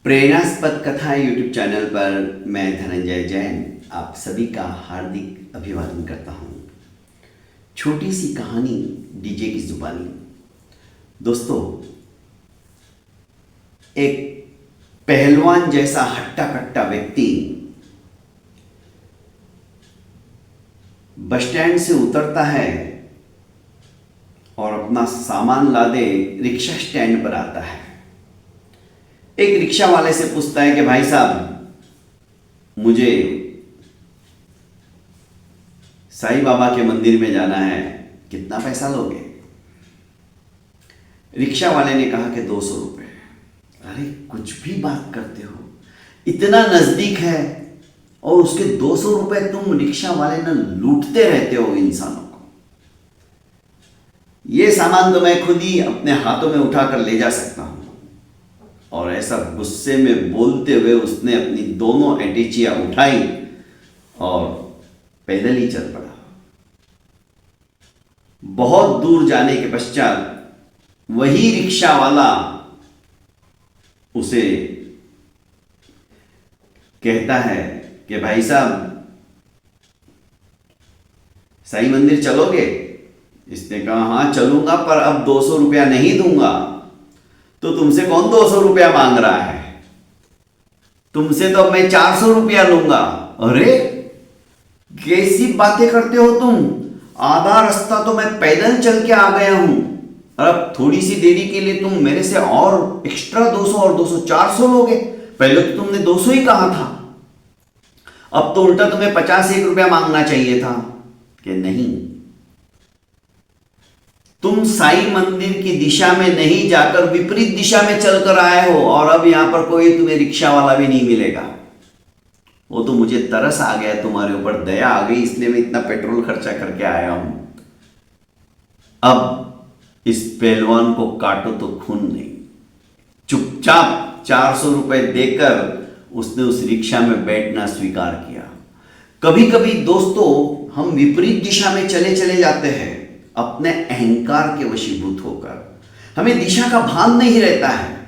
प्रेरणास्पद कथा YouTube channel पर मैं धनंजय जैन आप सभी का हार्दिक अभिवादन करता हूँ। छोटी सी कहानी डीजे की जुबानी। दोस्तों, एक पहलवान जैसा हट्टा कट्टा व्यक्ति बस स्टैंड से उतरता है और अपना सामान लादे रिक्शा स्टैंड पर आता है। एक रिक्शा वाले से पूछता है कि भाई साहब, मुझे साईं बाबा के मंदिर में जाना है, कितना पैसा लोगे? रिक्शा वाले ने कहा कि 200 रुपये। अरे कुछ भी बात करते हो, इतना नजदीक है और उसके 200 रुपये तुम रिक्शा वाले न लूटते रहते हो इंसानों को। ये सामान तो मैं खुद ही अपने हाथों में उठाकर ले जा सकता हूं। और ऐसा गुस्से में बोलते हुए उसने अपनी दोनों अटैचियां उठाई और पैदल ही चल पड़ा। बहुत दूर जाने के पश्चात वही रिक्शा वाला उसे कहता है कि भाई साहब, साईं मंदिर चलोगे? इसने कहा हाँ चलूंगा, पर अब 200 रुपया नहीं दूंगा। तो तुमसे कौन 200 रुपया मांग रहा है? तुमसे तो मैं 400 रुपया लूंगा। अरे कैसी बातें करते हो तुम? आधा रास्ता तो मैं पैदल चल के आ गया हूं और अब थोड़ी सी देरी के लिए तुम मेरे से और एक्स्ट्रा 200 और 200 400 लोगे? पहले तो तुमने 200 ही कहा था, अब तो उल्टा तुम्हें 50 रुपया मांगना चाहिए था। कि नहीं, तुम साईं मंदिर की दिशा में नहीं जाकर विपरीत दिशा में चलकर आए हो और अब यहां पर कोई तुम्हें रिक्शा वाला भी नहीं मिलेगा। वो तो मुझे तरस आ गया, तुम्हारे ऊपर दया आ गई, इसलिए मैं इतना पेट्रोल खर्चा करके आया हूं। अब इस पहलवान को काटो तो खून नहीं। चुपचाप 400 रुपए देकर उसने उस रिक्शा में बैठना स्वीकार किया। कभी कभी दोस्तों, हम विपरीत दिशा में चले चले जाते हैं अपने अहंकार के वशीभूत होकर। हमें दिशा का भान नहीं रहता है।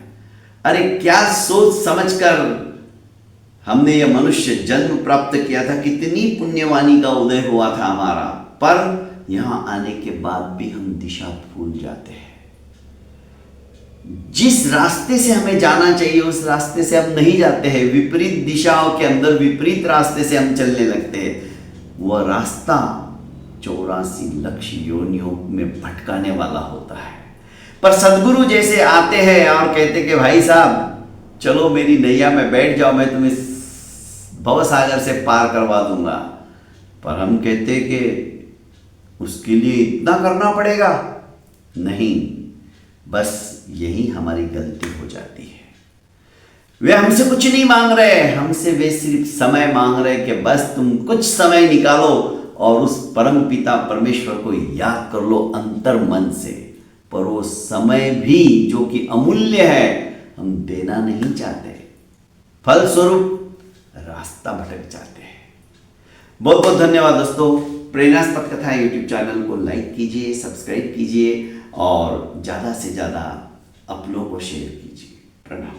अरे क्या सोच समझकर हमने यह मनुष्य जन्म प्राप्त किया था, कितनी पुण्यवानी का उदय हुआ था हमारा, पर यहां आने के बाद भी हम दिशा भूल जाते हैं। जिस रास्ते से हमें जाना चाहिए उस रास्ते से हम नहीं जाते हैं। विपरीत दिशाओं के अंदर विपरीत रास्ते से हम चलने लगते हैं। वह रास्ता 84 लक्ष योनियों में भटकाने वाला होता है। पर सदगुरु जैसे आते हैं और कहते कि भाई साहब चलो मेरी नैया में बैठ जाओ, मैं तुम्हें भवसागर से पार करवा दूंगा। पर हम कहते कि उसके लिए इतना करना पड़ेगा? नहीं, बस यही हमारी गलती हो जाती है। वे हमसे कुछ नहीं मांग रहे, हमसे वे सिर्फ समय मांग रहे कि बस तुम कुछ समय निकालो और उस परम पिता परमेश्वर को याद कर लो अंतर मन से। पर वो समय भी जो कि अमूल्य है, हम देना नहीं चाहते। फलस्वरूप रास्ता भटक जाते हैं। बहुत बहुत धन्यवाद दोस्तों। प्रेरणास्पद कथा यूट्यूब चैनल को लाइक कीजिए, सब्सक्राइब कीजिए और ज़्यादा से ज़्यादा अपनों को शेयर कीजिए। प्रणाम।